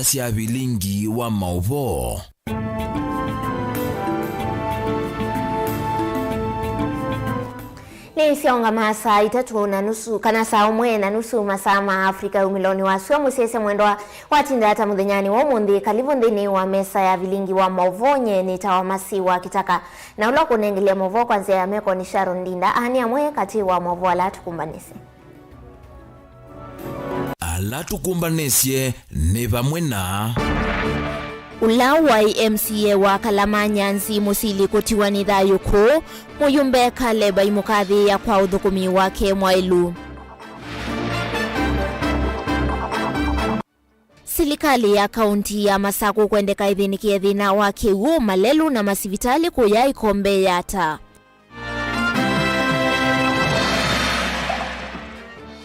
cia Vilingi wa Mauvoo. Ni sionga masaa 3:30 kana saa 1:30 masaa ma Afrika umiloni wa sio musese mwendo wa tinda hata muthenyani wa mundi kalivu ndini wa mesa ya Vilingi wa Mauvoo nye tawa masiwa kitaka na ulo kunengelea Mauvoo kwanza ya meko ni Sharon Ndinda ani amwe kati wa Mauvoo ala tukumbanisi. Ala tukumbanesie ni vamwe na Ulawa MCA wa Kalama Nyanzi musili kutiwa ni thayu kuu muyumbe Kaleba imukathi ya kwa uthukumi wake mwailu. Serikali ya kaunti ya Masaku kwendeka ithinikie thina wa kiwu malelu na masivitali kuya ikombe yata.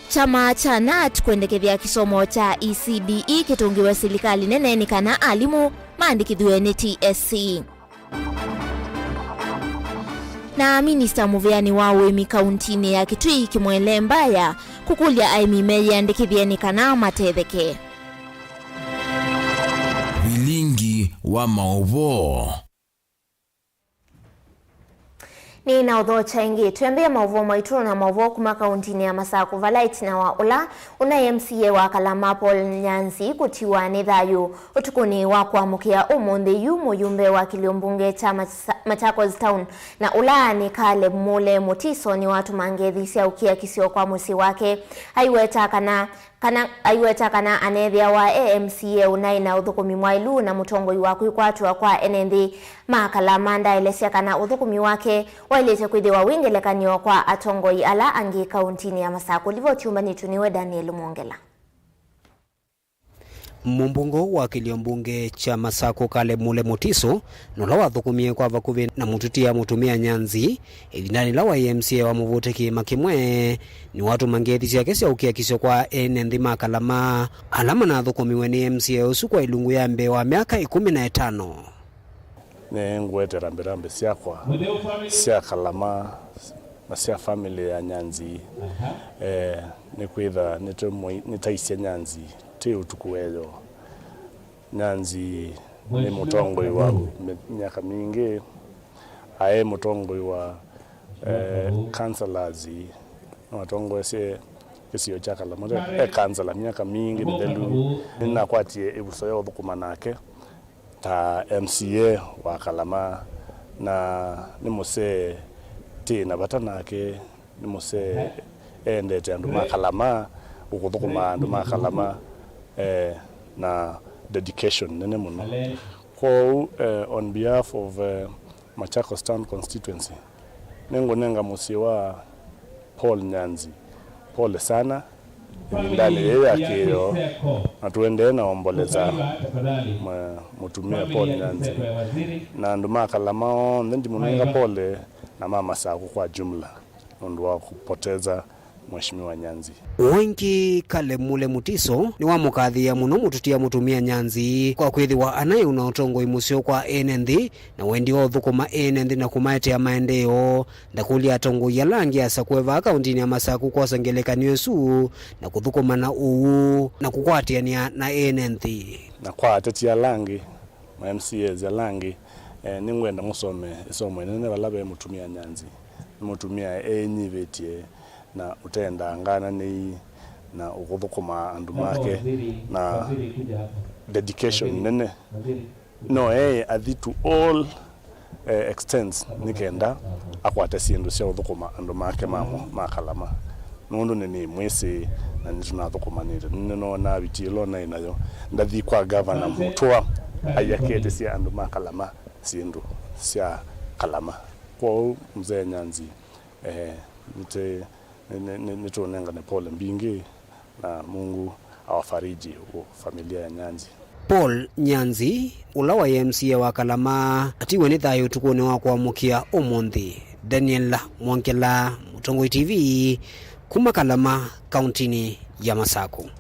Chama cha NAT kwendekethia kisomo cha ECDE kitungiwe serikali nene kana alimu maandikithwe ni TSC. Na Minister Muveani wa Wemi kauntini ya Kitui kimwele mbaya kukulia aimime yaandikithie ni kana matetheke. Vilingi wa Mauvoo. Ni na udhocha ingi tuambia Mauvoo maituru na Mauvoo kuma kauntini ya Masaku valaiti na wa ula una MCA wa Kalama Paul Nyanzi kutiwa ni thayu utukuni wa kuamukia umundi yu muyumbe wa kiliombunge cha Machakos Town na ula ni Kale Mule Mutiso ni watu mangethi sia ukia kisio kwa musi wake aiweta kana anethia wa AMCA unaina uthukumi mwailu na mutongoi wa kuikwatwa kwa enendi Makalama elesia kana uthukumi wake wailete kwithiwa wingelekanio kwa atongoi ala angi kauntini ya Masaku livotiumbani tuniwe Daniel Mwongela. Mumbungo wa kiliombunge cha Masaku Kale Mule Mutiso nola wathukumie kwa vakuvi na mututia mutumia Nyanzi idhinani la wa MCA wa Muvuteki makimwe ni watu mangethi cia kesi ukia kisio kwa enendi Makalama alama na thukumiwe ni MCA usu kwa ilungu ya mbe wa miaka 15 ne ngwetera mberambe siakwa sia Kalama na sia family ya Nyanzi ni kwitha nitaisia Nyanzi ti utukuwezo. Nyanzi ni mutongoi wa miaka mingi ae mutongoi wa councillors mutongoi se kisio cha Kalama councillor miaka mingi ndelu ninakwatie ibusoyo thukuma nake ta MCA wa Kalama na nimuse tina batanake nimuse endete andu Makalama ukuthukuma andu Makalama na dedication nene muno ko on behalf of Machakos Town constituency nenga musiwa Paul Nyanzi pole sana ndani yeye akio atuende na omboleza mutumia Paul Nyanzi na andu Makalama ndi munenga pole na mama Saku kwa jumla ndo wa kupoteza Mheshimiwa Nyanzi. Wengi Kale Mule Mutiso ni wa mukathi ya muno mututia mutumia Nyanzi kwa kwithiwa anaye una utongo imusio kwa enendi na wendi wa thukuma enendi na kumaetea maendeo ndakulia atongo ya langi asa kweva kauntini ya Masaku kwa sangelekanio su na kuthukuma na uu na kukwatiania na enendi na kwa ateti ya langi ma MCA za langi ningwenda musome isomo nene balabe mutumia Nyanzi mutumia enyivetie na utenda ngana ni na ukuthukuma andu make na dedication nene no athi to all extents nikenda akwate sindu cia uthukuma andu make Makalama nundu ni mwisi na nitunathukuma no na bitilo na inayo ndathi kwa governor mutwa ayakete cia andu Makalama sindu cia Kalama kwa mzee Nyanzi nitunenga ne pole mbingi na Mungu awafariji familia ya Nyanzi. Paul Nyanzi ula wa MCA wa Kalama atiwe ni thayu tukune wa kuamukia umundi. Daniel Mwongela, Mutongoi TV, kuma Kalama kauntini ya Masaku.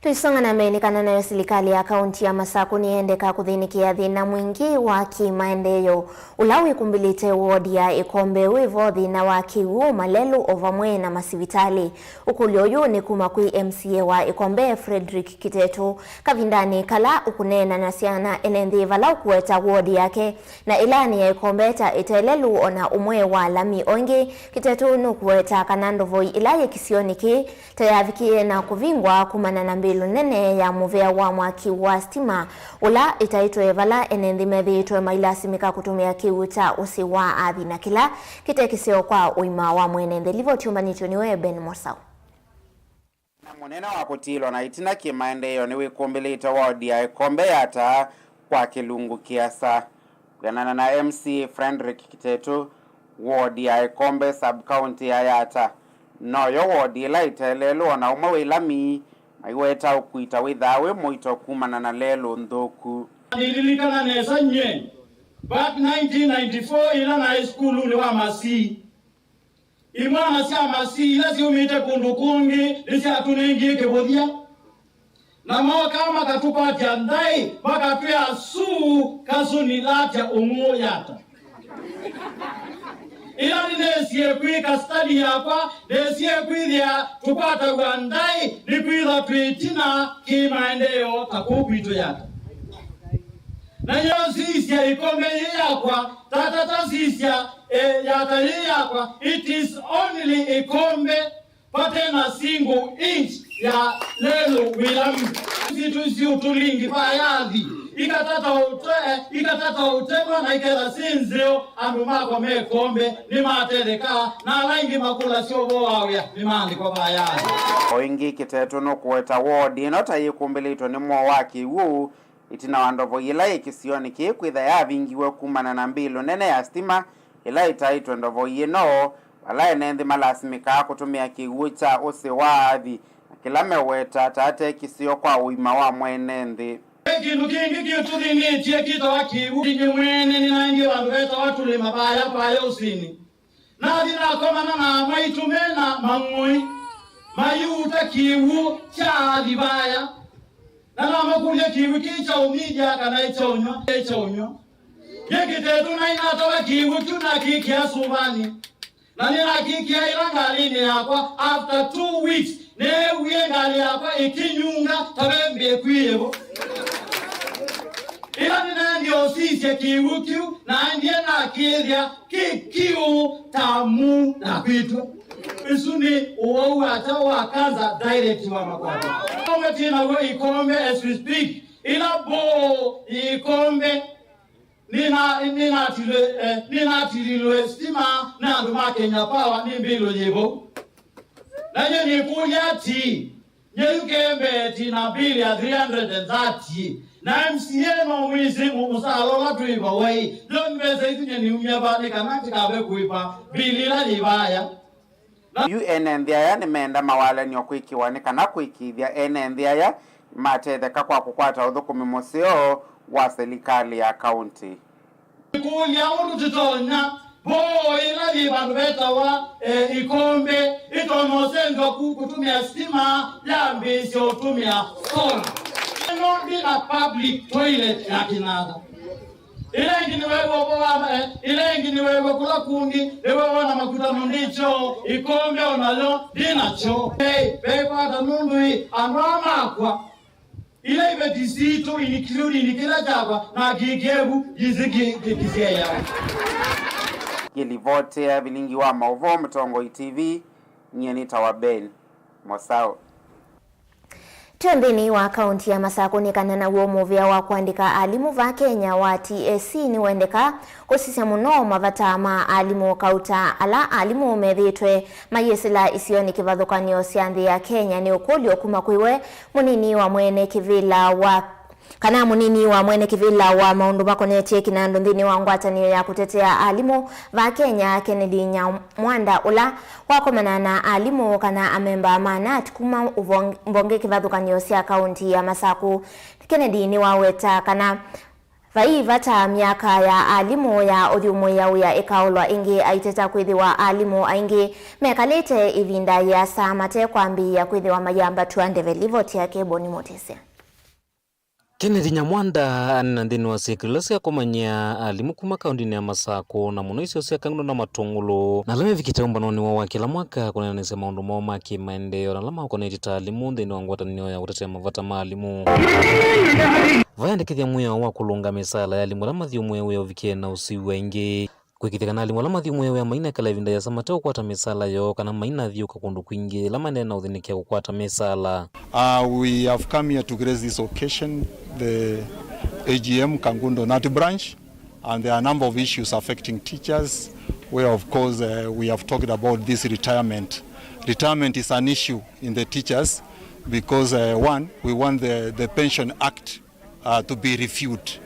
Tuisonga na menikana nayo serikali ya kaunti ya Masaku niendeka kuthinikia thina mwingi wa kimaendeleo ulawi kumbilite wodi ya Ikombe wivo thina wa kiwu malelu ovamwe na masivitali ukulioyu ni kuma kui MCA wa Ikombe Frederick Kitetu kavindani kala ukunena na siana enendi vala kuweta wodi yake na ilani ya Ikombe ta itelelu ona umwe wa lami ongi Kitetu nukuweta kanandovoi ilaye kisioniki tayavikie na kuvingwa kumana na mbilu nene ya muvea wa mwaki wa stima ula itaitwe vala enendi methiitwe mailasimika kutumia kiuta usi wa athi na kila kitekisio kwa uima wa mwenende livo tiumbanitio niwe Ben Morsau. Na munena wa kutilwa na itina kimaendeleo ni wikumbilite wodi ya Ikombe yata kwa kilungu kiasa. Kuganana na MC Frederick Kitetu wodi ya Ikombe sub-county ya yata. Noyo wodi la itelelo na umawe lami maiweta ukuita withawe moito kumana na lelo ndoku. Nililikana nesa nye. Back 1994 ila na high school uli wa masi. Imwa masi ya masi ila si umite kundukungi lisi atunengi kebodia. Na mawa kama katupa jandai maka tuya suu kasu nilatia umu yata. Ila ninesie kui kastadi yakwa, nesie kui dia tupata wandai, ni kui la tuitina kimaendeleo takukwito yata. Na yo sisia Ikombe yakwa, tatata sisia yata yakwa, it is only Ikombe patena single inch ya lelo wilamu. Situsi utulingi payathi. Ikatata utema na ikela sinzeo andumako mekombe ni matereka na langi makula siobo wawya ni mandi kwa bayani. Oingi Kitetu no kuweta wodi nota yikumbilito ni mwa waki wu itina wandovo ila ikisioni kikwitha ya vingiwe kumana na mbilu nene ya stima ila itaitwe ndovo yino wala enendi malasimika kutumia kiwucha usi waadhi kila meweta tate kisio kwa uima wa mwenendi. Kindu kingi kiutudhini tia kita wakiwu Kingi mwene ni nangi wanduweta watuli mabaya paya usini na dhina komana na maitumena mangui mayuta kiwu cha dhibaya na makulia kiwu kicha umija kana icha unyo Kitetu na inatoka kiwu tuna kikia sumani na nina kikia ilangalini yakwa after 2 weeks ne uyengali yakwa ikinyunga tabembe kuyevo ila nina ndio sisi kiwukiu na ndiye na kiria kikiu tamu na kwitu isuni uwa atawa kaza direct wa makwata kama tina we Ikombe as we speak ila bo Ikombe nina tililwe stima na nduma Kenya Power ni mbilo yebo na nye kuyati nyukembe tina bili ya 330 na MCA no wizi musalo la tuiba wei don meze itinye ni umyaba ni kanati kabe kuipa bili la libaya UNNDIA ni menda mawale ni okuikiwa ni kana kuikithia NNDIA matetheka kwa kukwata uthukumi musio wa serikali ya kaunti kunya undu titonya bo ila libandu beta wa Ikombe itonosenga kutumia stima yambisi utumia sola no na public toilet ya kinada ilengi ni wewe kula kungi wewe wana makuta mundicho Ikombe onalo dinacho kwa tanundu anwama kwa ile ibe disito include nikila jaba na gigebu yizigi kizia yao Gilivote ya Vilingi wa Mauvoo Mtongo TV nyeni tawaben Mosao. Tuambini wa kaunti ya Masaku ni kanana uomuvia wa kuandika alimu va Kenya wa TSC ni wendeka kusisia muno mavata ma alimu kauta ala alimu methitwe mayesila isioni kivathukanio sianthi ya Kenya ni ukuli okuma kwiwe munini wa mwene kivila wa kana munini wa mwene kivila wa maundu makonetie kinando nthini wa ngwatanio ya kutetea alimu va Kenya Kennedy Nyamwanda ula wakomana na alimu kana amemba manat kuma mbonge kivathukanio sia kaunti ya Masaku. Kennedy ni waweta kana vai vata miaka ya alimu ya odhiumwe ya uya ikaulwa ingi aiteta kwithiwa alimu aingi mekalite ivinda ya saa mate kwambi ya kwithiwa mayamba tuandeve livoti ya keboni motese. Kennedy Nyamwanda na ndini wa sikilasi ya kumanya alimu kuma kaundini ya Masako na muno isi osia kangundo na matungulu na lame vikita umbanoni wa kila mwaka kuna nese maundu moma kimaendeleo na lama hukona itita alimu ndini wangwata niyo ya kutetea mavata maalimu vayandikithia muya wa kulunga misala ya alimu lama thiumwe uya uvikie na usiwe ingi kwikithikana alimu lama thiumwe uya maina kala ivinda ya samateo kukwata misala yo kana maina thiuka kundu kwingi lama nena uthinikia kukwata misala. We have come here to grace this occasion, the AGM Kangundo Nati branch, and there are a number of issues affecting teachers where of course we have talked about this retirement. Retirement is an issue in the teachers because one, we want the Pension Act to be reviewed.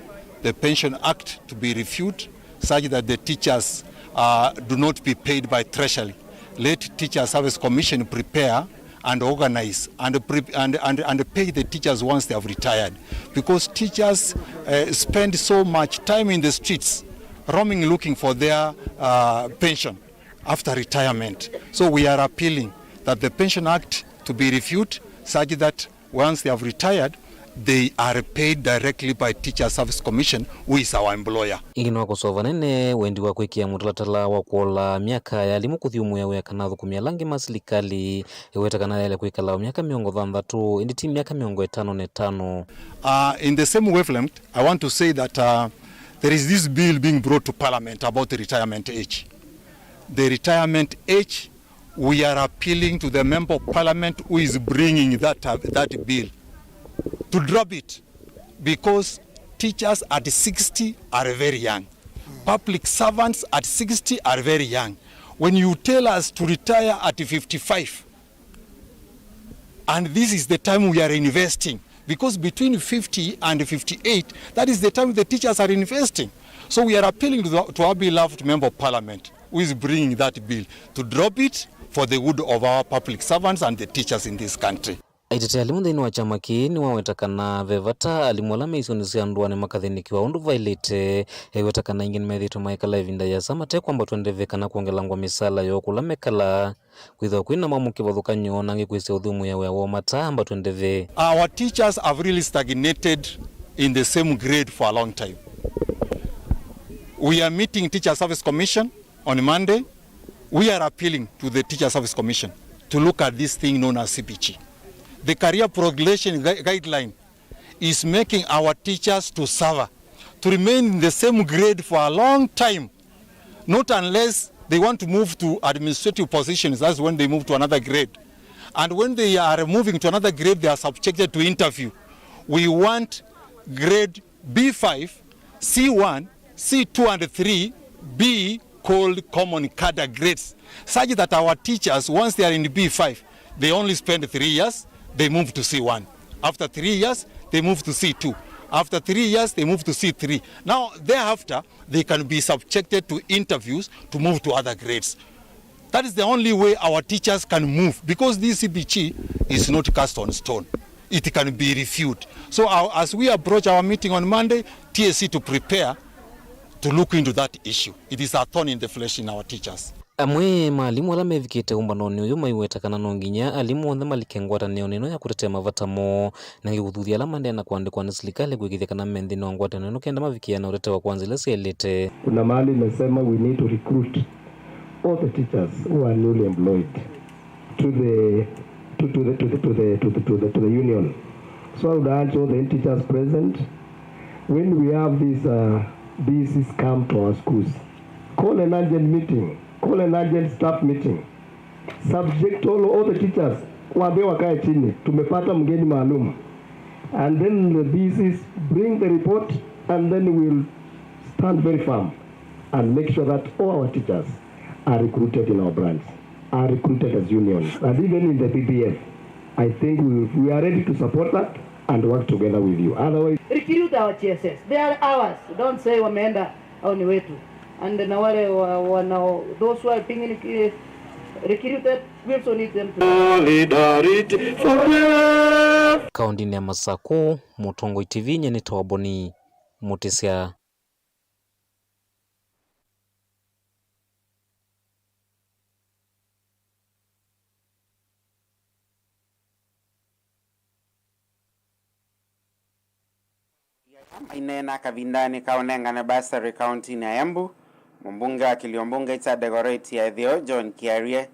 The Pension Act to be reviewed such that the teachers do not be paid by Treasury. Let Teacher Service Commission prepare and organize and pay the teachers once they have retired, because teachers spend so much time in the streets roaming looking for their pension after retirement. So we are appealing that the Pension Act to be reviewed such that once they have retired they are paid directly by Teacher Service Commission, who is our employer. Ingino kusova nene wendi wa kwekia mutalatala wa kuola miaka ya alimu kuthiumu ya kanathu kumia langi masilikali iweta kana yale kwikala miaka miongo thanthatu indi ti miaka miongo 55. In the same wavelength, I want to say that there is this bill being brought to Parliament about the retirement age. The retirement age, we are appealing to the Member of Parliament who is bringing that bill to drop it, because teachers at 60 are very young. Public servants at 60 are very young. When you tell us to retire at 55, and this is the time we are investing, because between 50 and 58, that is the time the teachers are investing. So we are appealing to our beloved Member of Parliament who is bringing that bill to drop it for the good of our public servants and the teachers in this country. Aitete alimu ndini wa chama kini wawetakana vevata alimu alame isionisi anduane makathiniki wa undu vailite wetakana ingini methito maikala ivinda ya samate kwamba tuendevekana kuongelangwa misala yo kulamekala kwitha kwina mamuki vathukanyo nangi kwisia uthumu ya wa mata amba tuendeve. Our teachers have really stagnated in the same grade for a long time. We are meeting Teacher Service Commission on Monday. We are appealing to the Teacher Service Commission to look at this thing known as CPG. The career progression guideline is making our teachers to suffer, to remain in the same grade for a long time, not unless they want to move to administrative positions. That's when they move to another grade. And when they are moving to another grade, they are subjected to interview. We want grade B5, C1, C2 and 3 be called common cadre grades, such that our teachers, once they are in B5, they only spend 3 years, they move to C1. After 3 years, they move to C2. After 3 years, they move to C3. Now, thereafter, they can be subjected to interviews to move to other grades. That is the only way our teachers can move, because this CBG is not cast on stone. It can be reviewed. So as we approach our meeting on Monday, TSC to prepare to look into that issue. It is a thorn in the flesh in our teachers. Amwe maalimu ala mevikite umbanoni uyu maiwetakana nonginya alimu onthe malikengwata neno ya kutetea mavatamo na guthuthia ala mandena kuandikwa ni serikali gwikithikana menthi no ngwata neno kenda mavikia na urete wa kwanza ile sielete. Kuna mahali imesema we need to recruit all the teachers who are newly employed to the union. So I would urge all the teachers present, when we have these BCs come to our schools, call an urgent meeting. Call an urgent staff meeting. Subject all the teachers. Waambie wakae chini. Tumepata mgeni maalum. And then the BCs bring the report, and then we'll stand very firm and make sure that all our teachers are recruited in our branch, are recruited as unions. And even in the PPF, I think we are ready to support that and work together with you. Otherwise, recruit our TSS. They are ours. Don't say wameenda au ni wetu. And na wale wanao, those who are being recruited, we also need them to solidarity for Kaundini ya Masako, Mutongo TV, Nyeneta Waboni. Mutisia. Inena kavindani kaonengane Basari County na Embu mbunge wa Kiliombunge cha Decorate ya Thio John Kiarie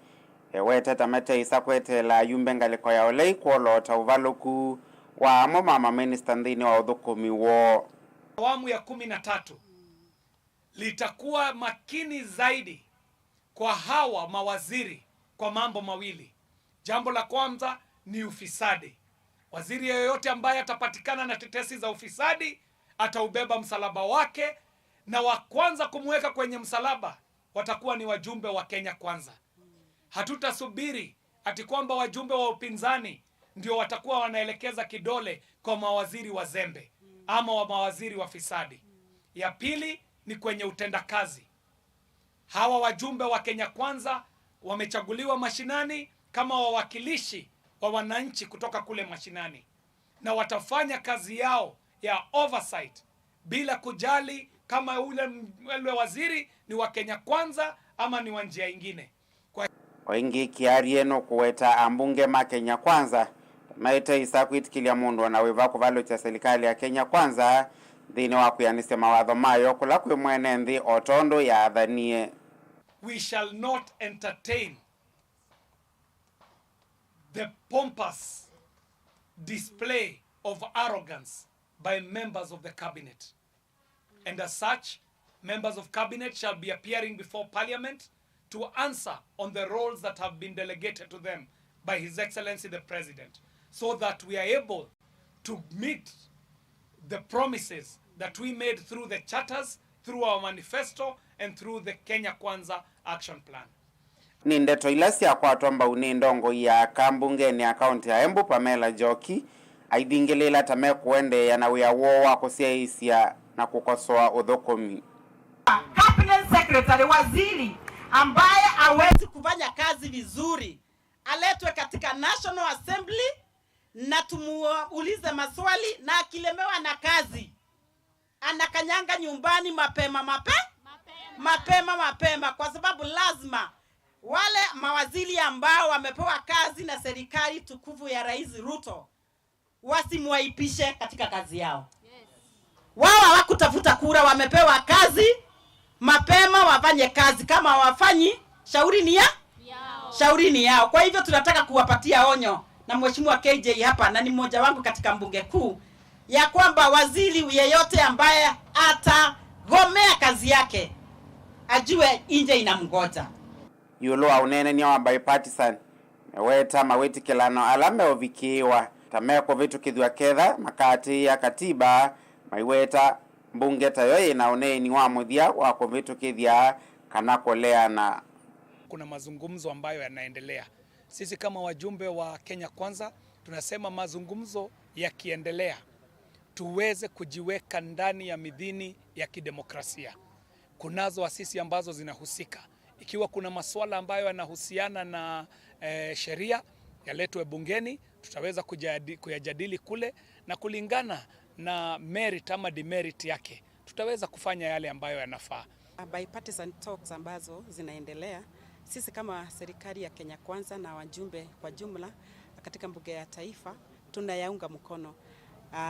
wete tamete isakwete la yumbe ngaliko ya olei kuolota uvaloku wa mama minister ndini wa udhukumi wo. Awamu ya 13 litakuwa makini zaidi kwa hawa mawaziri kwa mambo mawili. Jambo la kwanza ni ufisadi. Waziri yeyote ambaye atapatikana na tetesi za ufisadi ataubeba msalaba wake, na wa kwanza kumweka kwenye msalaba watakuwa ni wajumbe wa Kenya Kwanza. Hatutasubiri ati kwamba wajumbe wa upinzani ndio watakuwa wanaelekeza kidole kwa mawaziri wazembe ama wa mawaziri wafisadi. Ya pili ni kwenye utendakazi. Hawa wajumbe wa Kenya Kwanza wamechaguliwa mashinani kama wawakilishi wa wananchi kutoka kule mashinani, na watafanya kazi yao ya oversight bila kujali kama ule waziri ni wa Kenya Kwanza ama ni wa njia ingine. Wengi Kiarie no kuweta ambunge ma Kenya Kwanza maite isakwit kilia mundu na weva kuvalo cha serikali ya Kenya Kwanza dhini wa kuyanise mawadho mayo kula kwe mwene ndi otondo ya adhanie. We shall not entertain the pompous display of arrogance by members of the cabinet. And as such, members of cabinet shall be appearing before parliament to answer on the roles that have been delegated to them by His Excellency the President, so that we are able to meet the promises that we made through the charters, through our manifesto, and through the Kenya Kwanza action plan. Nindeto ilasi ya kwa tuamba unindongo ya kambunge ni akaunti ya Embu Pamela Joki aidingelela tame kuende ya na wea wowa kusia isia na kukosoa udhokomi. Cabinet Secretary waziri ambaye hawezi kufanya kazi vizuri aletwe katika National Assembly na tumuulize maswali, na akilemewa na kazi anakanyanga nyumbani mapema, kwa sababu lazima wale mawaziri ambao wamepewa kazi na serikali tukufu ya Rais Ruto wasimwaipishe katika kazi yao. Wao hawakutafuta kura, wamepewa kazi mapema, wafanye kazi. Kama wafanyi, shauri ni yao. Kwa hivyo tunataka kuwapatia onyo na Mheshimiwa KJ hapa, na ni mmoja wangu katika mbunge kuu, ya kwamba waziri yeyote ambaye atagomea kazi yake ajue nje inamngoja. Yulo aunene ni wa bipartisan weta maweti kelano alame ovikiwa tameko vitu kidhwa kedha makati ya katiba maiweta mbunge tayo inaone ni wa muthia wa ko vitu kidhya kana kolea. Na kuna mazungumzo ambayo yanaendelea. Sisi kama wajumbe wa Kenya Kwanza tunasema mazungumzo yakiendelea tuweze kujiweka ndani ya midhini ya kidemokrasia. Kunazo asisi ambazo zinahusika. Ikiwa kuna masuala ambayo yanahusiana na sheria yaletwe bungeni, tutaweza kuyajadili kule, na kulingana na merit ama demerit yake tutaweza kufanya yale ambayo yanafaa. Bipartisan talks ambazo zinaendelea, sisi kama serikali ya Kenya Kwanza na wajumbe kwa jumla katika bunge ya taifa tunayaunga mkono,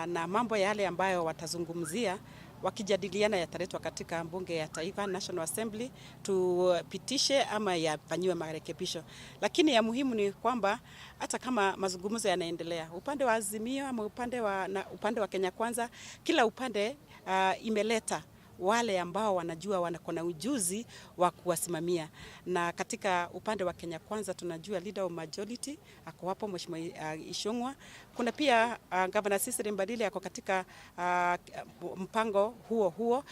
na mambo yale ambayo watazungumzia wakijadiliana yataletwa katika bunge ya taifa National Assembly tupitishe ama yafanyiwe marekebisho. Lakini ya muhimu ni kwamba hata kama mazungumzo yanaendelea, upande wa Azimio ama upande wa Kenya Kwanza, kila upande imeleta wale ambao wanajua wana ujuzi wa kuwasimamia. Na katika upande wa Kenya Kwanza tunajua leader of majority ako hapo Mheshimiwa Ishungwa. Kuna pia Governor Cecily Mbadili ako katika mpango huo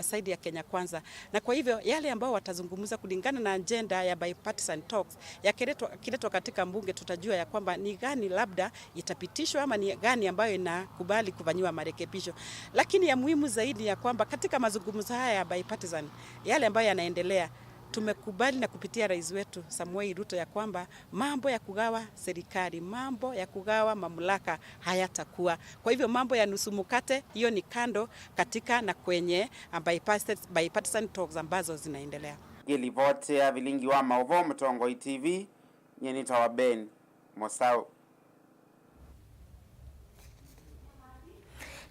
side ya Kenya Kwanza. Na kwa hivyo yale ambao watazungumza kulingana na agenda ya bipartisan talks yakiletwa katika mbunge, tutajua ya kwamba ni gani labda itapitishwa ama ni gani ambayo inakubali kufanywa marekebisho. Lakini ya muhimu zaidi ya kwamba katika mazungumzo haya ya bipartisan yale ambayo yanaendelea, tumekubali na kupitia rais wetu Samuel Ruto ya kwamba mambo ya kugawa serikali, mambo ya kugawa mamlaka hayatakuwa. Kwa hivyo mambo ya nusu mkate hiyo ni kando katika na kwenye bipartisan talks ambazo zinaendelea. Gilivote ya Vilingi wa Mauvoo Mtongo TV nyeni tawaben Mosao.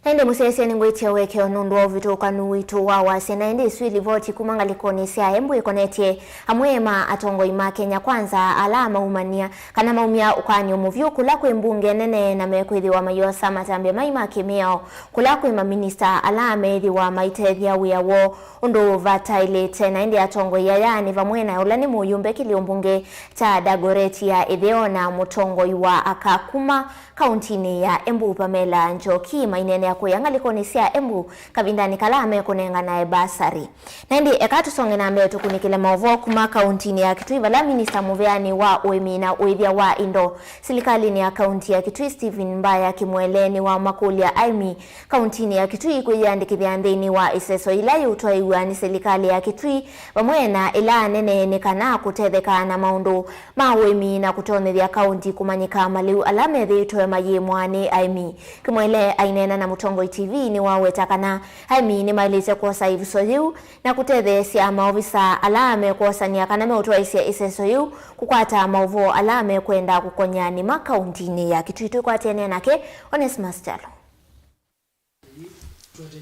Nende musese ngwetia weke onundu ovitoka nuwitu wa wase na ende swili voti kumangalikoni sia embu ikonetie amwema atongo ima Kenya kwanza alama umania kana maumia ukanyo muvyo kula kwe mbunge nene na mekwithi wa mayosa matambe maima kimeo kula kwe maminista alama ethi wa maitethia wiawo undu vatailete na ende atongo yayani vamwena ulani muyumbe kiliombunge ta Dagoreti ya Idheona Mutongo iwa akakuma kauntini ya Embu Pamela Njoki mainene ya kuyangalikoni sia Embu kavindani kalame kunenga na basari. Naindi ekatu songe na mbeo tukunikile Mauvoo kuma kauntini ya Kitui vala minista muveani wa uemi na uidhia wa Indo. Silikali ni ya kaunti ya Kitui Stephen Mbaya kimweleni wa makuli ya Aimi kauntini ya Kitui kuyandikithia ndeni wa iseso ilayi utoiwa ni silikali ya Kitui vamwena ila nene nekana kutetheka na maundu mawemi na kutonethia kaunti kumanyika maliu alame dhito maye mwane Aimi kimwele ainena na Mutongo TV ni wawetakana Aimi ni mailise kwa saivu soyu na kutethe sia maofisa alame kwa sania kana meutoa isia iseso yu kukwata Mauvoo alame kwenda kukonyani makauntini ya Kitui kwa tene nake Onesmus Chalo.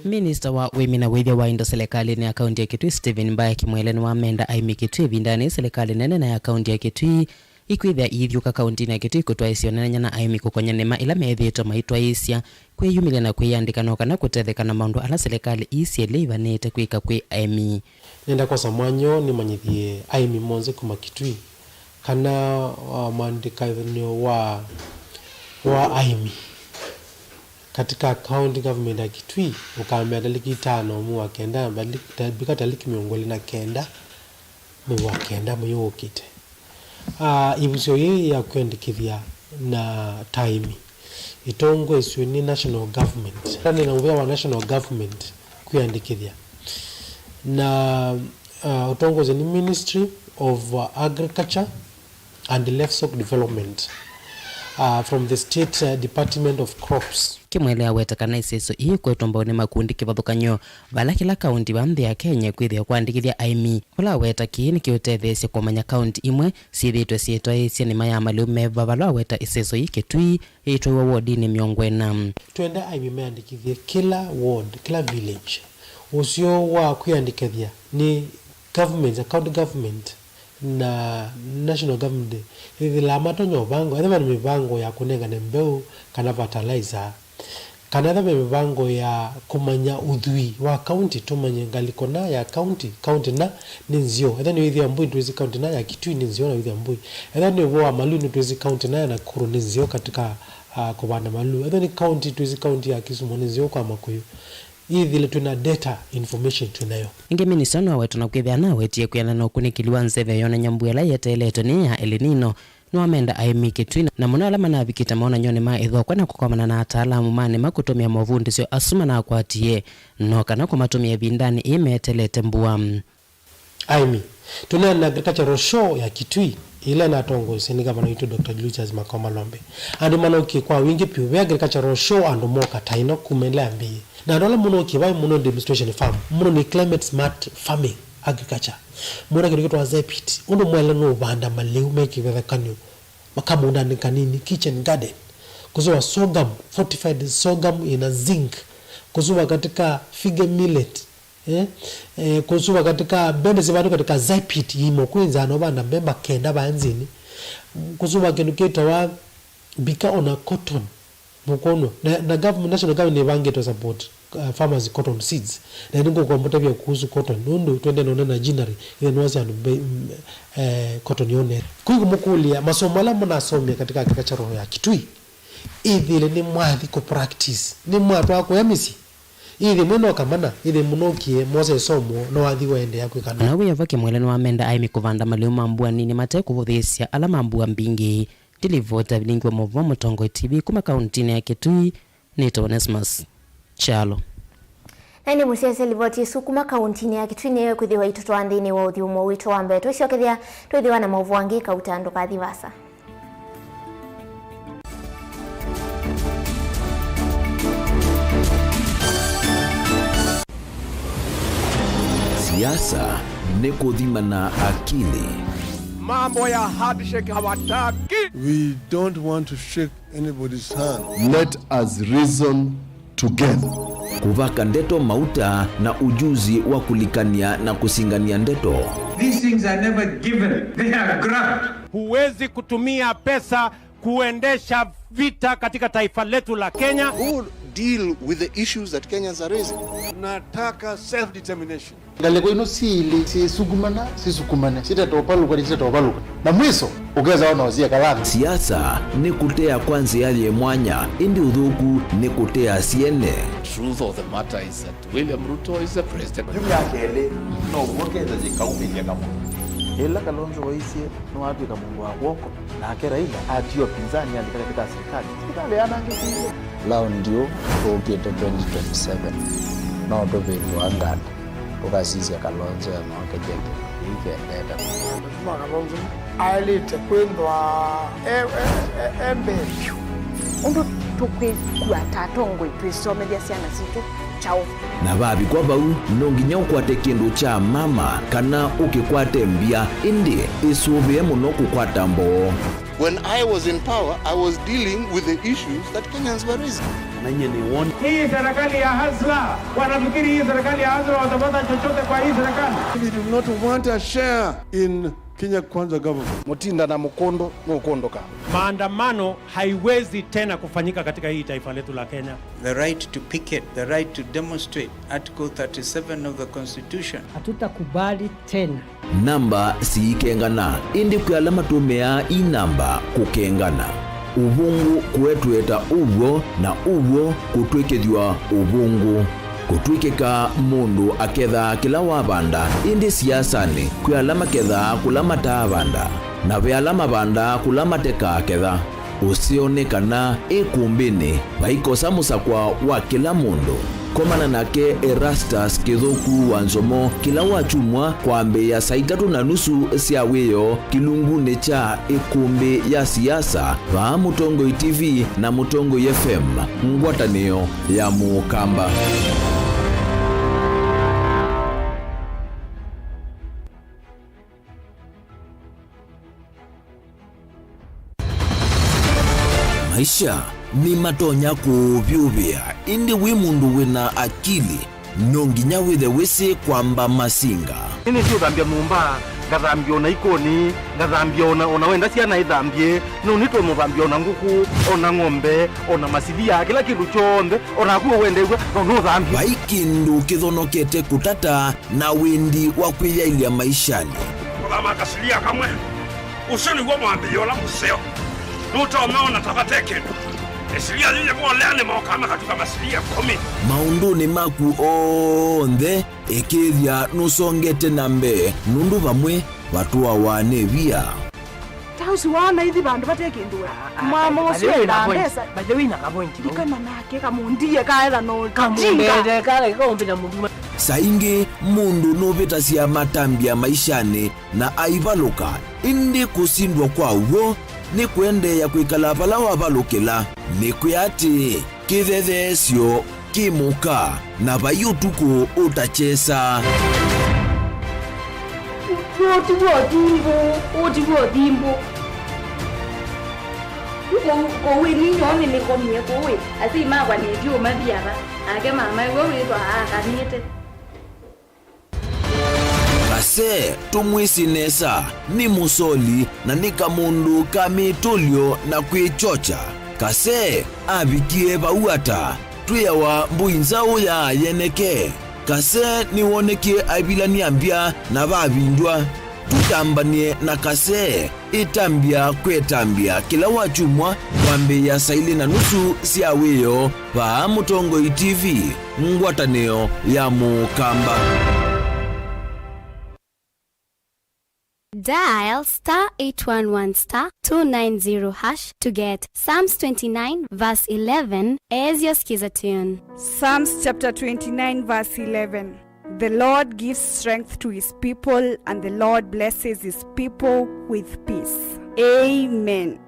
Minister wa Women na Withia wa Indo serikali ni akaunti ya Kitui Stephen Mbaya kimweleni wa menda Aimi Kitui bindani serikali nene na akaunti ya Kitui ikwithia ithiuka kaunti na Kitui kutwa isio nene na Aimi kukonya nema ila methito maitwa isia kwiyumilia na kwiyandika no kana kutetheka na maundu ala serikali isi leivanete kwika kwi Aimi. Nenda kwa samwanyo ni manyithie Aimi monze kuma Kitui kana mandika wa Aimi katika county government ya Kitui ukaambia daliki 5 mwa kenda bika daliki miongoli na kenda mwa kenda muyokite ibusyo hii ya kuandikithia na time itongo iswe ni national government yani na wa national government kuandikithia na utongo ni Ministry of Agriculture and Livestock Development from the State Department of Crops. Kimwele awetakana iseso hii kwetomba ni makundi kivathukanyo vala kila kaunti vamthi ya Kenya kwithia kuandikithia Aimi kula aweta kiini kiutetheesya kumanya kaunti imwe siithitwe sietwa isia ni maya maliu meva vala aweta iseso hii Kitui itwa wardini miongwena twenda Aimi meandikithia kila ward kila village usio wa kuandikithia ni government county government na national government ithila matonyo vango ethava ni mivango ya kunenga ne mbeu kana fertilizer kana ethava mivango ya kumanya uthui wa county tumanye ngaliko na ya county na ninzio ethava ni withia mbui tuwezi county na ya Kitui ninzio na withia mbui ethava ni wa malu ni tuwezi county na ya Nakuru ninzio katika kubanda malu ethava ni county tuwezi county ya Kisumu ninzio kwa Makuyu ithile tuna data information tunayo inge minisano awetu na kwithia na wetie kuyana no kunikiliwa nzeve yona nyambuela yeteleto ni ya elinino no amenda Aimi Kitui na muna alama na vikita maona nyone ma ithokwa na kukomana na ataalamu mane makutumia Mauvoo ndisio asuma na akwatie no kana kumatumia bindani imetelete mbua Aimi tuna na agricultural show ya Kitui ile na tongo sini gavana itu Dr. Julius Makoma Lombe andi manoki kwa wingi piu agricultural show ando moka taino kumelambi na dola muno kibai muno demonstration farm muno ni climate smart farming agriculture muno kirikito azepit undo mwele no banda maliu meki kwa kanyo makamunda ni kanini kitchen garden kuzuwa sorghum fortified sorghum ina zinc kuzuwa katika fige millet kuzuwa katika bende zibado katika zepit yimo kwenza no banda bemba kenda banzini kuzuwa kenuketa wa bika ona cotton mukono na government national government bange to support farmers cotton seeds na ndingo kwa mbota bya kuhusu cotton ndo twende naona na jinari ile nwazi anu cotton yone kuigo mukulia masomo ala muna somya katika agriculture ya Kitui ithile ni mwathi ko practice ni mwatu wako yamisi ili muno kamana ili munokie mose somo no athi wende yakwikana na wiya vake mweleno wa menda Aimi kuvanda maliu mambua nini mate kuvuthisia ala mambua mbingi tilivota Vilingi wa Mauvoo Mutongo TV kuma kauntini ya Kitui ni Onesmus Chalo. Nani musiase livoti sukuma kauntini ya Kitui niwe kwithiwa itutwa nthini wa uthiumo witu wa mbere twicokethia twithiwa na Mauvoo angi kautanduka thivasa. Siasa ni kuthimana akili. Mambo ya handshake hawataki. We don't want to shake anybody's hand. Let us reason together. Kuvaka ndeto mauta na ujuzi wa kulikania na kusingania ndeto. These things are never given, they are grabbed. Huwezi kutumia pesa kuendesha vita katika taifa letu la Kenya. Who deal with the issues that Kenyans are raising? Nataka self-determination. Galeko ino si sukumana, si sukumane. Sita topaluka. Na mwiso, ugeza wana wazia kalana. Siasa ni kutea kwanza yale mwanya, indi udhuku ni kutea siene. Truth of the matter is that William Ruto is the president. Jumia kele, no uwakeza jikaumi ya kamu. Hela Kalonzo waisie, no watu kamungu wa woko. Na akera ila, atiyo pinzani yandika katika serikali. Serikali anangikiyo. Lao ndio, ukiete 2027. No dobe wangana. Ukasisi ya Kalonzo ya mwaka jeke. Hike endeta. Mwa Kalonzo, ailite kwendwa embe. Undu tukwe kuatatongo twisomethia ciana citu chao. Na babi kwa bau nonginya ukwate kindu cha mama kana ukikwate mbia indi isuvie muno kukwata mbo. When I was in power, I was dealing with the issues that Kenyans were raising. Hii serikali ya Hasla, wanafikiri hii serikali ya Hasla watapata chochote kwa hii serikali. We do not want a share in Kenya Kwanza government. Mutinda na Mukondo nukondoka. Maandamano haiwezi tena kufanyika katika hii taifa letu la Kenya. The right to picket, the right to demonstrate, Article 37 of the Constitution. Hatutakubali tena. Namba siikengana indi kwalama tumea inamba kukengana. Ubungu kuetweta ubwo na ubwo kutwikithwa ubungu. Kutwikika mundu aketha kila wabanda indi siasani kwalama ketha kulama tabanda na vyalama banda kulama teka ketha usionekana ikumbini vaikosa musakwa wa kila mundu. Komana nake Erastus Kithuku Wanzomo kila wachumwa kwambe ya saa 3:30 cia wiyo kilungune cha ikumbi ya siasa va Mutongo TV na Mutongo FM ngwatanio ya Mukamba. Maisha ni matonya kuvyuvia indi wi mundu wina akili nonginya withe wisi kwamba masinga. Nini sio dhambia mumba, gathambia ona ikoni, gathambia ona wenda ciana ithambie, no nitwe muthambia ona nguku, ona ng'ombe, ona masilia, kila kindu chonde, ona kuo wende no thambia. Vaikindu kithonokete kutata na windi wa kwiyailia maishani. Kama kasilia kamwe, usoni wa mwambie ola museo. Nutaomeona tabateke. Esilia lile mwaleane maokama katika masilia 10. Maunduni maku onthe ekithia nusongete nambe nundu vamwe watu wawane via. Tausi wana hithi bandu bateke ndua. Mama oswe na pesa. Bajewina kapointi. Dikana nake kamundie kaela no kamundie kale kombina mundu. Saingi mundu novita cia matambia maishani na aivaluka indi kusindwa kwa uwo ni kwende ya kwikala pala wavalukila ni kuyati kithethesyo kimuka na vayutuku utachesa. Utiwo dimbo. Kowe ninyo nimekomie kowe. Asi magwa ni dio mathiara. Ake mama wewe ndo akanite. Kase tumwisinesa ni musoli na nika mundu kamitulio na kwichocha. Kase abikie bauata tuyawa mbuinzao ya yeneke. Kase niwonekie abilani ambia na babindwa. Tutambanie na kase itambia kwetambia kila wachumwa kwambe ya saili na nusu cia wiyo va Mutongo TV ngwatanio ya Mukamba. Dial *811*290# to get Psalms 29 verse 11 as your skiza tune. Psalms chapter 29 verse 11. The Lord gives strength to his people, and the Lord blesses his people with peace. Amen.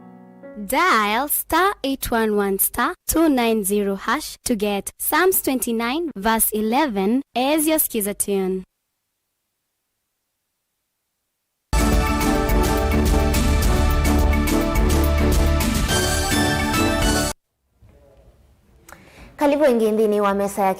Dial *811*290# to get Psalms 29 verse 11 as your skiza tune. Karibu ingindini wa mesa ya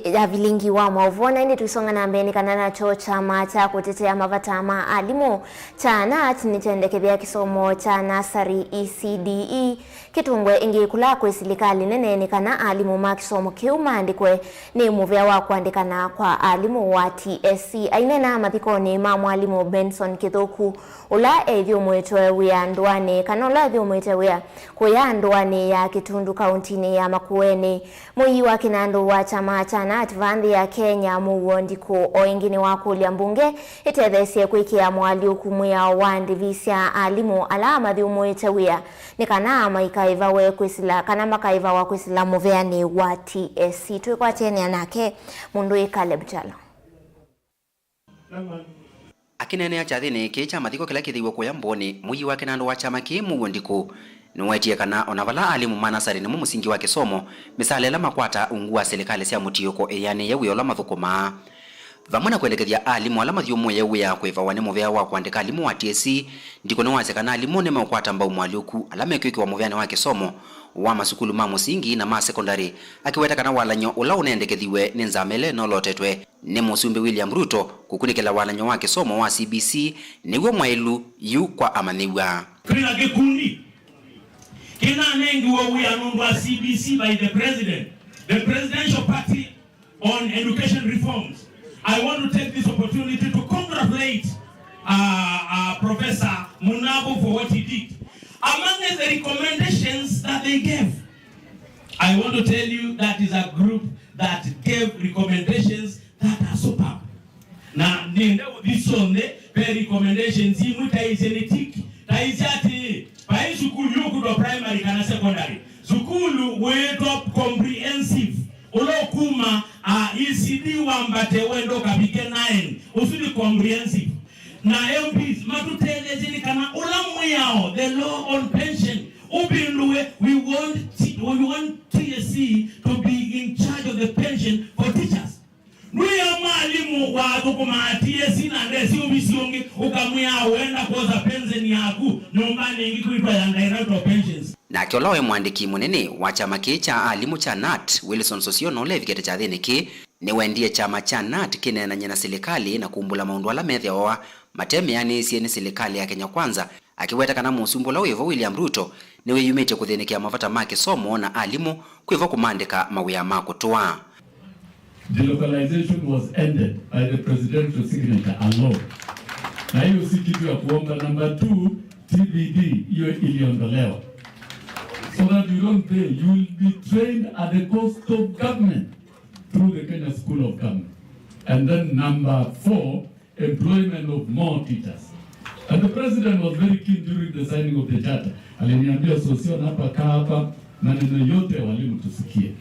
ya Vilingi wa Mauvoo, na ndi tuisonga na mbeni kanana cho chama cha kutetea mavata maalimu cha NAT ni chendekebea kisomo cha nasari ECDE kitungwe ingi kula kwe silikali nene ni kana alimu ma kisomo kiumandikwe ni muvea wa kuandikana kwa alimu wa TSC ainena mathikoni ma mwalimu Benson Kithoku ula evyo mwetwe wia ndwane kanola evyo mwetwe wia kuya ndwane ya Kitundu kauntini ya Makueni. Mui wa kinando wa chama cha NAT vandi ya Kenya Mauvoo ndiko oingine wa kulia mbunge itethesie kuikia mwali ukumuya wandi visya alimu alama thi umwetewia ni kana maikaiva we kwisila kana makaiva wa kwisila muveani wa TSC tuikwa cheni anake mundu Caleb Chalo akinene achathini ki chama thiko kila kithiwa kuya mboni mui wa kinando wa chama ki Mauvoo ndiko nuwetie kana onavala alimu manasari ni musingi wa kisomo misalela makwata ungua serikali cia mutiyuko yani yewe ola mathukuma vamwe na kuelekethia alimu ala mathiumu yewe ya kwiva wane muvea wa kuandika alimu wa TSC ndiko ni wasekana alimu ne makwata mbau mwaliuku ala mekiki wa muveani wa kisomo wa masukulu ma musingi na ma secondary akiweta kana walanyo ula unaendekethiwe ni nzamele no lotetwe ni musumbi William Ruto kukunikela walanyo wa kisomo wa CBC niwe mwailu yu kwa amaniwa kila gikundi kina nengi wa uyanundwa CBC by the presidential party on education reforms. I want to take this opportunity to congratulate Professor Mauvoo for what he did. Among the recommendations that they gave, I want to tell you that is a group that gave recommendations that are superb. Now, this one, the recommendations, by sukulu yukudo primary kana secondary sukulu we top comprehensive ulokuma ECD wambate wendo kabike 9 usudi comprehensive na MPs matutelezeni kana ulamu yao the law on pension ubinduwe we want TSC to be in charge of the pension for teachers. Nuya mwalimu wa tukuma TSC na ndesi ubisiongi ukamuya uenda koza pension yaku nyumbani ingi kuitwa ya direct of pensions. Na kiolawe mwandiki munene wa chama cha alimu cha NAT Wilson Sosiono levikete cha theniki ni wendie chama cha NAT kinena nyena serikali na kumbula maundu ala metheo mateme yani sieni serikali ya Kenya Kwanza akiweta kana musumbula wevo William Ruto ni weyumite kuthenikia mavata make somo na alimu kuiva kumandika mawia makutua. Delocalization was ended by the presidential signature alone. Na hiyo si kitu ya kuomba. Number 2, TBD hiyo iliondolewa. So that you don't pay, you will be trained at the cost of government through the Kenya School of Government. And then number 4, employment of more teachers. And the president was very keen during the signing of the charter. Aliniambia Sosion hapa kaa hapa maneno yote walimu tusikie.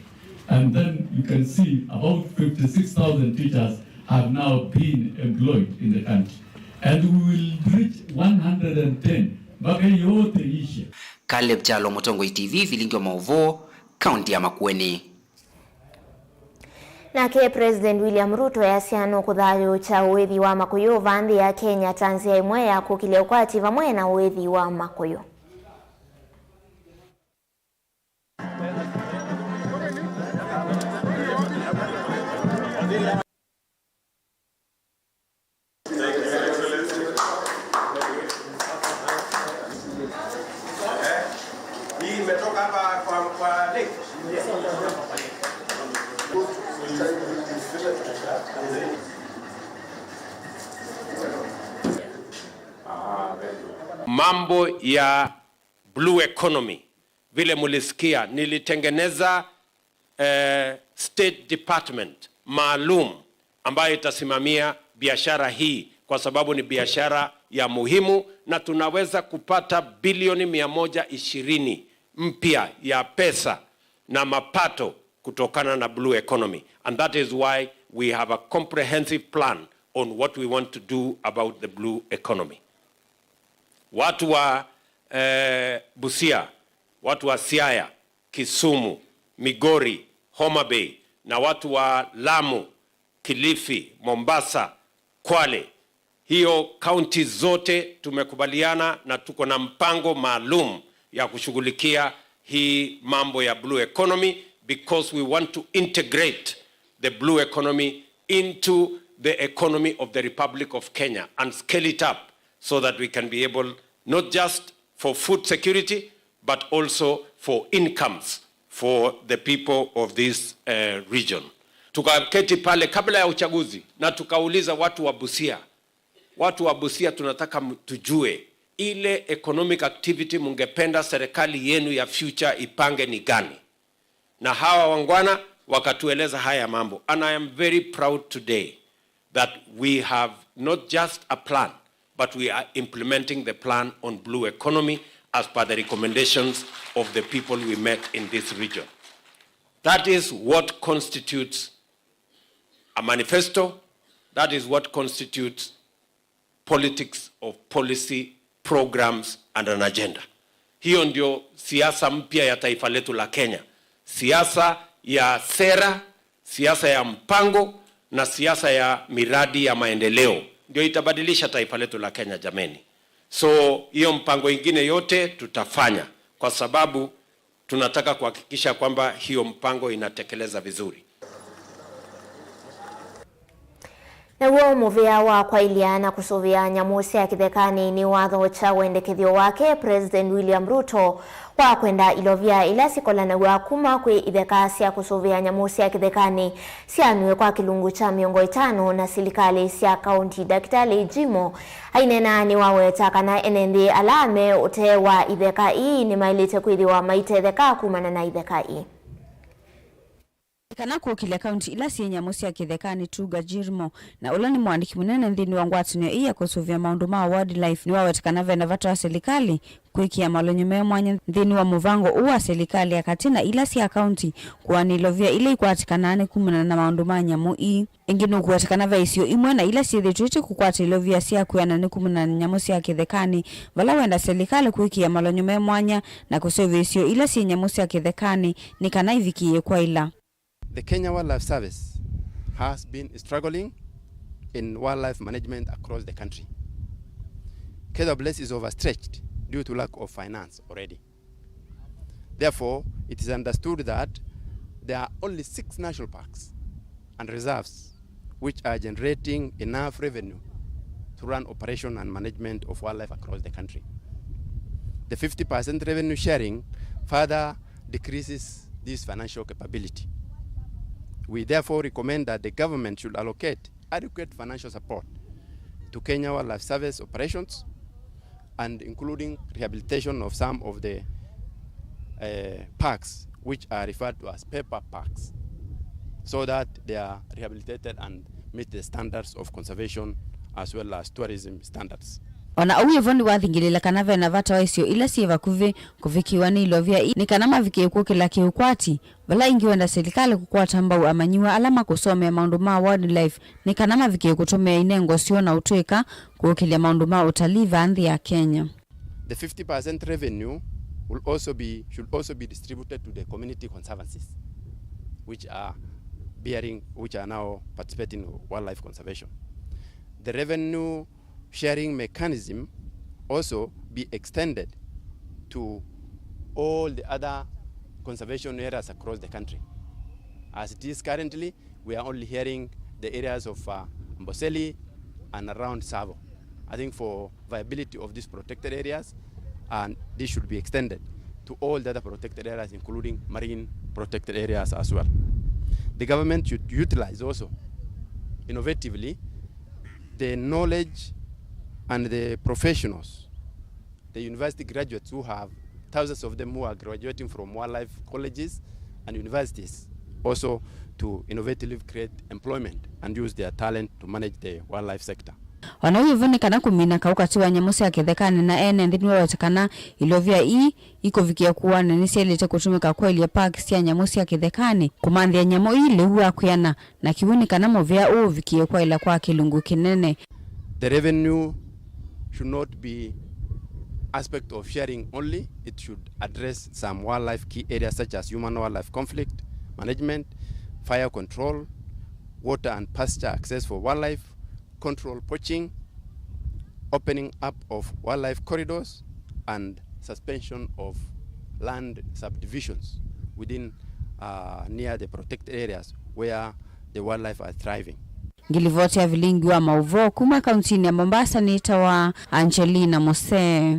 And then you can see about 56,000 teachers have now been employed in the country. And we will reach 110. Mpaka yote ishe. Caleb Chalo, Mutongoi TV, Vilingi wa Mauvoo, kaunti ya Makueni. Nake President William Ruto yasiano kuthayo cha uwethi wa Makuyu vandi ya Kenya tanzia imwe ya kukile ukwati vamwe na uwethi wa Makuyu. Mambo ya blue economy vile mulisikia nilitengeneza state department maalum ambayo itasimamia biashara hii kwa sababu ni biashara ya muhimu, na tunaweza kupata bilioni 120 mpya ya pesa na mapato kutokana na blue economy. And that is why we have a comprehensive plan on what we want to do about the blue economy. Watu wa Busia, watu wa Siaya, Kisumu, Migori, Homa Bay, na watu wa Lamu, Kilifi, Mombasa, Kwale. Hiyo county zote tumekubaliana na tuko na mpango maalum ya kushughulikia hii mambo ya blue economy, because we want to integrate the blue economy into the economy of the Republic of Kenya and scale it up so that we can be able not just for food security but also for incomes for the people of this region. Tukaketi pale kabla ya uchaguzi na tukauliza watu wa Busia. Watu wa Busia tunataka tujue ile economic activity mungependa serikali yenu ya future ipange ni gani. Na hawa wangwana wakatueleza haya mambo. And I am very proud today that we have not just a plan, but we are implementing the plan on blue economy as per the recommendations of the people we met in this region. That is what constitutes a manifesto. That is what constitutes politics of policy, programs and an agenda. Hiyo ndio siasa mpya ya taifa letu la Kenya. Siasa ya sera, siasa ya mpango na siasa ya miradi ya maendeleo ndio itabadilisha taifa letu la Kenya jameni. So hiyo mpango ingine yote tutafanya kwa sababu tunataka kuhakikisha kwamba hiyo mpango inatekeleza vizuri. Naguo muvia wa kwa iliana kusuvia nyamusi ya kithekani ni watho cha wendekethio wake President William Ruto wa kwenda ilovia ila sikola nagua kuma kwe itheka sia kusuvia nyamusi ya kithekani sianwe kwa kilungu cha miongo 5 na silikali sia kaunti Daktari Jimo ainena ni waweta kana enende alame ute wa itheka ii ni mailite kwithiwa maite itheka kumana na itheka ii. Kana kukile kaunti ila si nyamusi ya kithekani Tuga Jirmo na ula ni mwandiki munene nthini wa ngwatanio iya kusuvia maundu ma wildlife ni wawetikana vena vata wa serikali kuikia malonyume mwanya nthini wa muvango uwa serikali ya katina ila si ya kaunti kuwani ilovia ile ikwatikanane kumana na maundu ma nyamu ii inginu kuwatikana vaisio imwe na ila si thituiti kukwati ilovia siya kuyana ni kumana na nyamusi ya kithekani vala wenda serikali kuikia malonyume mwanya na kusuvia isio ila si nyamusi ya kithekani ni kana ivikie kwa ila. The Kenya Wildlife Service has been struggling in wildlife management across the country. KWS is overstretched due to lack of finance already. Therefore, it is understood that there are only 6 national parks and reserves which are generating enough revenue to run operation and management of wildlife across the country. The 50% revenue sharing further decreases this financial capability. We therefore recommend that the government should allocate adequate financial support to Kenya Wildlife Service operations and including rehabilitation of some of the parks which are referred to as paper parks so that they are rehabilitated and meet the standards of conservation as well as tourism standards. Ona uwe vondi wathingilila kana vena vata waisio ila sieva kuvikiwa ni ilovia ni kana mavikie kukila kiukwati vala ingi wenda serikali kukwata mbau amanyiwa alama kusomea maundu ma wildlife ni kana mavikie kutumia inengo sio na utweka kukilia maundu ma utalii vanthi ya Kenya. The 50% revenue should also be distributed to the community conservancies which are now participating in wildlife conservation. The revenue sharing mechanism also be extended to all the other conservation areas across the country. As it is currently, we are only hearing the areas of Amboseli and around Savo. I think for viability of these protected areas, and this should be extended to all the other protected areas, including marine protected areas as well. The government should utilize also innovatively the knowledge and the professionals, the university graduates who have thousands of them who are graduating from wildlife colleges and universities, also to innovatively create employment and use their talent to manage the wildlife sector. wanaoyuvonekana kumina kaukati wa nyamusi ya kithekani na ene nthini wawetekana ilovia ikovikia kuwa na nisielete kutumika kweli ya parks ya nyamusi ya kithekani kumanthia nyamo lewa kuyana na kiwunikana movia uvikie kwa ila kwa kilungu kinene. The revenue should not be aspect of sharing only. It should address some wildlife key areas such as human-wildlife conflict management, fire control, water and pasture access for wildlife, control poaching, opening up of wildlife corridors, and suspension of land subdivisions within near the protected areas where the wildlife are thriving. Ngilivoti ya Vilingi wa Mauvoo kuma kauntini ya Mombasa ni tawa Angelina Mose.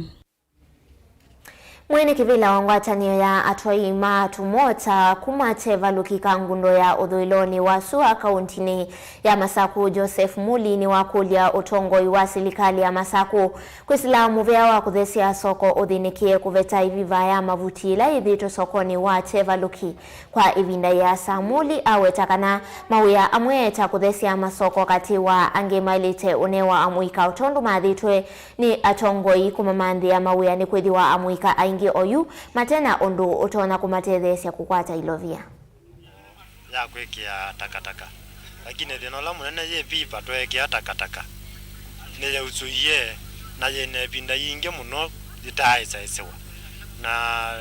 Mwene kivila wangwatanio ya atoi matumota kumateva lukika ngundo ya udhuiloni wa Sua kauntini ya Masaku. Joseph Muli ni wakulia utongoi wa serikali ya Masaku kuislamu vya wa kuthesia soko udhinikie kuveta iviva ya mavutila idhito sokoni wa teva luki kwa ivinda ya Samuli awetakana mawia amweta kuthesia masoko kati wa angemailite unewa amuika utondu madhitwe ni atongoi kumamandhi ya mawia ni kwithiwa amuika oyu matena ondu utona kumatethesya kukwata ilovia ya kwekia takataka lakini thino la munene ye pipa twekea takataka ne ya usuye na ye ne pinda yinge muno zitaisaisiwa na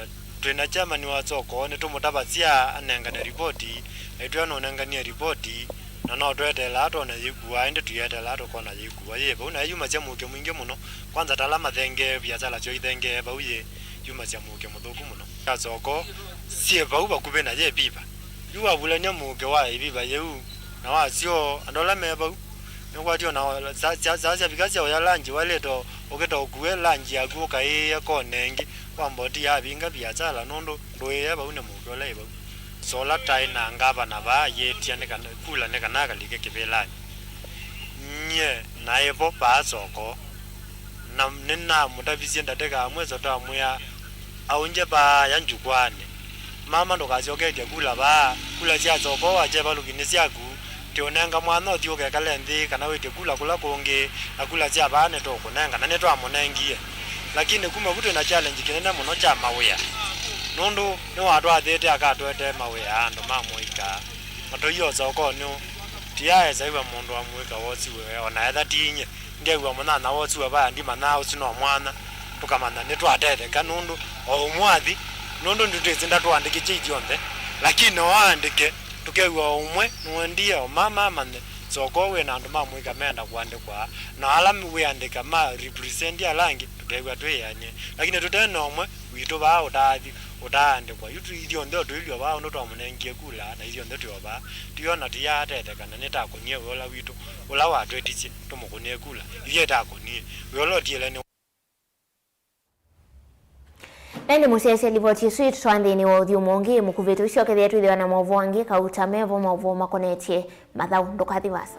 twina chama ni watsoko ne tumutabasia anenga ne ripoti etwa no nanga ni ripoti na no twetela ato na yikuwa inde tuyetela ato kona yikuwa yeba una yuma cha muke mwinge muno kwanza talama thenge biazala cho ithenge ba uye yuma cha muke muthuku muno azoko sie ba uba kubena ye biba yuwa bulanya muke wa ibiba yeu na wasio andola meba nkwatio na za bikazi ya lanji waleto oketo kuwe lanji aguka ya konenge kwamboti ya binga biazala nondo ndoye ba une muke la iba sola tai na ngaba na ba yetia ne kana kula ne kana ka like kebelani nye na ebo ba soko na nina mutavisi ndateka amwezo ta muya aunje ba yanjukwane mama ndo kazi okeke kula ba kula cia soko waje ba lukini siaku tionenga mwana otio ke kalendi kana wete kula konge akula cia bane to kunenga na neto amonengie lakini kuma kuto na challenge kinene muno cha mawea nondo no watu athete akatwete mawea ando mamoika matoyo soko no tiae saiba mundu amwika wosiwe ona etha tinye ngewa mwana na wosiwe ba ndi mana usino mwana tukamana neto atete kanundu o mwathi nondo nduteze ndatwandike chijionde lakini waandike tukewa umwe nuendia mama mane soko we na ndo mamwika menda kuandikwa na alami we andika ma represent ya langi tukewa tweyanye lakini tuteno umwe wito ba utaandikwa yutu idio ndo tulio ba ndo twamunengie kula na idio ndo tyoba tiona tiya atete kana netakonie ola wito ola watwetiche tumukunie kula idio takonie yolo tielene Nende musese livoti suit twandini wa udhiu mongi mukuvitu isio kethe tuithiwa na Mauvoo wangi kautamevo Mauvoo makonetie mathau ndukathivasa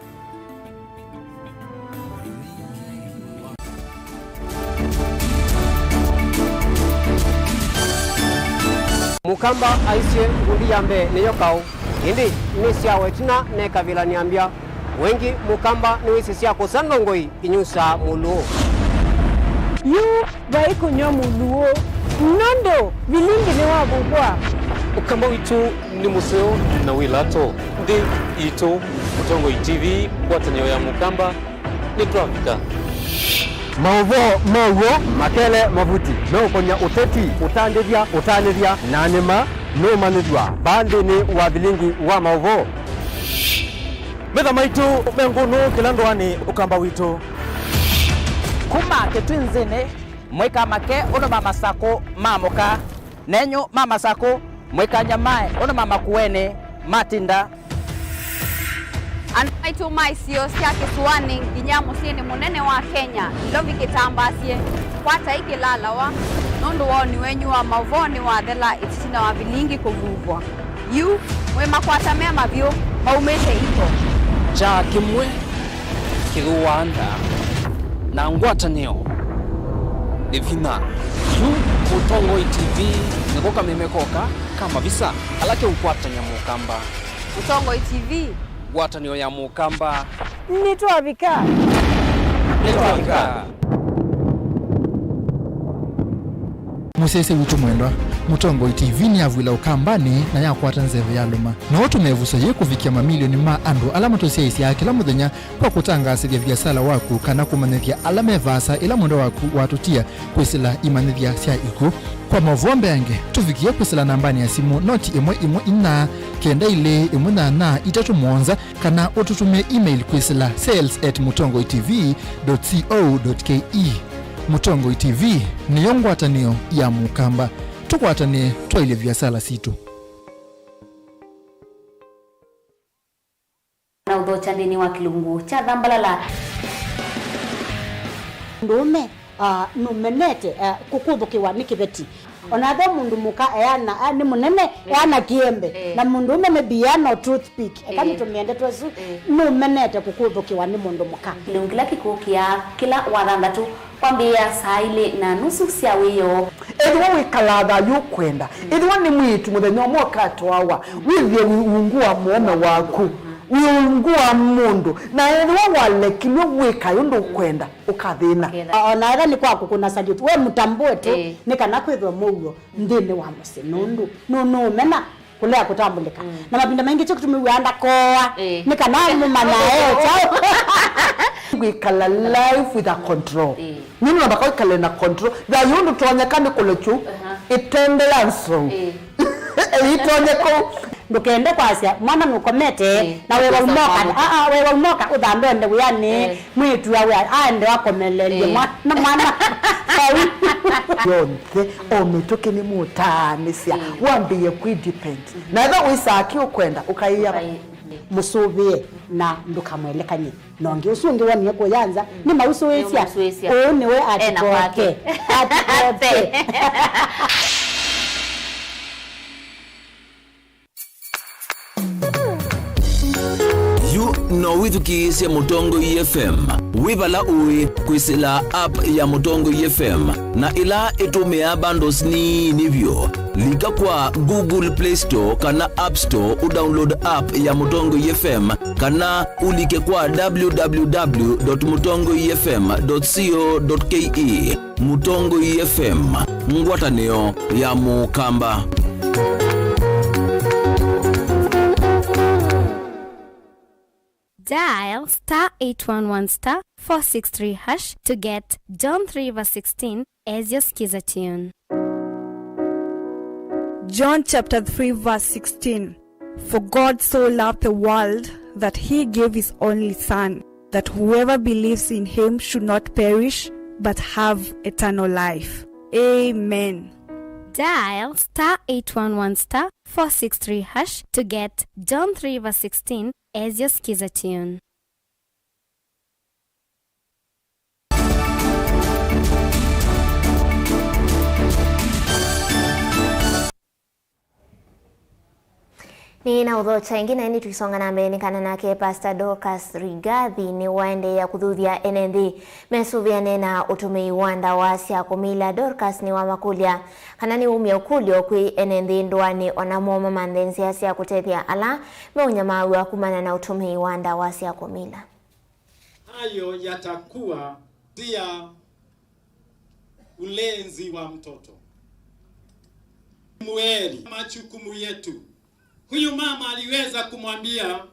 mukamba aisye ngundi yambe niyo kau indi nisya wetina ne kavila niambia wengi mukamba niwisi sya kusandongoi inyusa muluo yu vaikunyo muluo nondo Vilingi ni wabubwa ukamba witu ni museo na wilato ndi ito Utongoi TV kwatanyo ya mukamba ni Afrika Mauvoo makele mavuti no konya uteti utandithia na nima no manithwa bandini wa Vilingi wa Mauvoo metha maitu mengunu kilandwani ukamba witu kuma ketwinzene mweka make ono mama sako mamoka nenyo mama sako mweka nyamae ono mama kuene matinda Anaitu maisio siya kisuani Ginyamu sieni munene wa Kenya Lovi kitambasie kwata iki lalawa Nundu wao ni wenyu wa Mauvoo ni wa dhela ititina wa Vilingi kuvuvwa Yu mwema kwata mema vyo maumete ito cha kimwe kiruanda na ngwataneo Devina yu Utongoi TV nikoka memekoka kama visa alake ukwata nyamukamba Utongoi TV watanio ya mukamba nitwa vika nitwavika musese witu mwendwa Mutongo TV ni avwila ukambani na yakwata nzeve ya luma na otumevusa ye kuvikia mamilioni ma andu alama tosiaisi ya kila muthenya kwa kutangasithia biasala waku kana kumanithia alama evasa ila mundo waku watutia kwisila imanithia sia iku kwa Mauvoo yange tuvikie kwisila nambani ya simu noti imwe ina kenda ile imwe na itatu mwonza kana ututume email kwisila sales@mutongotv.co.ke. Mutongo TV ni yongwatanio ya mukamba tukwatane twaile biasala situ na udhocha ndini wa kilungu cha dhambalala ndume numenete kukubukiwa nikibeti onathe mundu muka eana ni munene eana kiembe na mundu ume biano toothpick kama tumiende twesu numenete kukubukiwa ni mundu muka ndungila kikukia kila warandatu kwambia saile na nusu sia wiyo edwa wikalaga yukwenda edwa ni mwitu muthenya mwoka twawa withie wiungua muome waku wiungua mundu na edwa walekimwe wika yundu kwenda ukathina ona era ni kwaku kuna salute we mutambue tu ni kana kwithwa mugo ndini wa musinundu no mena kulea kutambulika na mapinda mengi cyo kutumiwanda koa ni kana mumana chao wikala life with a control nini nabaka wikala na control da yundu tuonyekane kulechu itendelanso itonyeko ndukende kwasia mwana nukomete na wewe umoka wewe umoka udambende uyani mwitu yawe ande wakomelelie mwana yonke ometoke ni mutanisia wambie kudepend na eva wisaki ukwenda ukaiya musubie na ndukamwelekanye nonge usungi waniye kuyanza ni mausuwesia niwe atikoke no withukisya Mutongo FM wibala uwi kwisila app ya Mutongo FM na ila itumia bundles ni nivyo lika kwa Google Play Store kana App Store udownload app ya Mutongo FM kana ulike kwa www.mutongofm.co.ke. Mutongo FM ngwatanio ya mukamba. Dial *811*463# to get John 3:16 as your skiza tune. John chapter 3 verse 16. For God so loved the world that he gave his only son, that whoever believes in him should not perish but have eternal life. Amen. Dial *811*463# to get John 3:16 as your skiza tune. Ni na udhocha ingine ni tuisonga na mbele kana nake Pastor Dorcas Rigathi ni waende ya kudhuthia NND mesuviane na utumei wanda wasia kumila. Dorcas ni wa makulia kana ni umya ukulio kwi NND ndwani onamoma mandenzi asia kutethia ala meunyama wa kumana na utumei wanda wasia kumila. Hayo yatakuwa dia ulenzi wa mtoto mweli majukumu yetu. Huyu mama aliweza kumwambia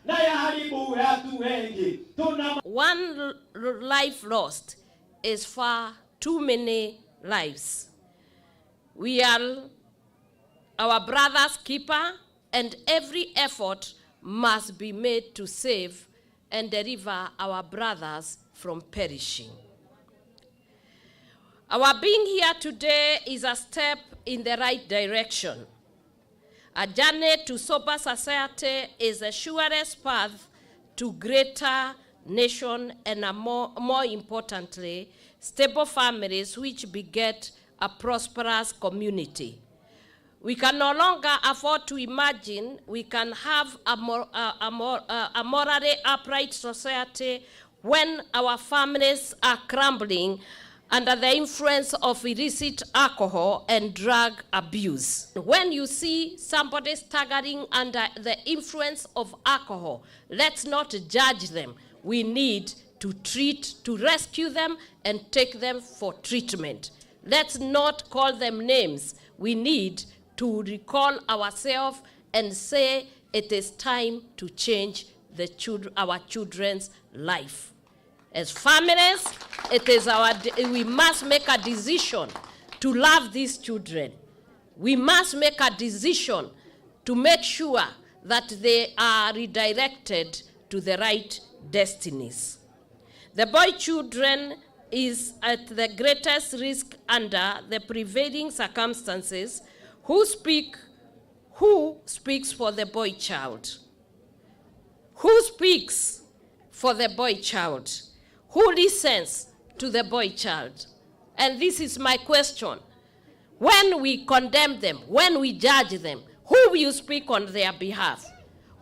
na ya haribu watu wengi. One life lost is far too many lives. We are our brother's keeper and every effort must be made to save and deliver our brothers from perishing. Our being here today is a step in the right direction. A journey to sober society is the surest path to greater nation and more importantly, stable families which beget a prosperous community. We can no longer afford to imagine we can have a morally upright society when our families are crumbling under the influence of illicit alcohol and drug abuse. When you see somebody staggering under the influence of alcohol, let's not judge them. We need to treat, to rescue them and take them for treatment. Let's not call them names. We need to recall ourselves and say it is time to change our children's life. As families, it is we must make a decision to love these children. We must make a decision to make sure that they are redirected to the right destinies. The boy children is at the greatest risk under the prevailing circumstances. Who speaks for the boy child? Who speaks for the boy child? Who listens to the boy child? And this is my question. When we condemn them, when we judge them, who will speak on their behalf?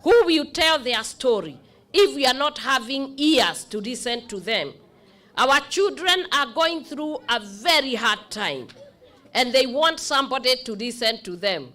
Who will tell their story if we are not having ears to listen to them? Our children are going through a very hard time, and they want somebody to listen to them.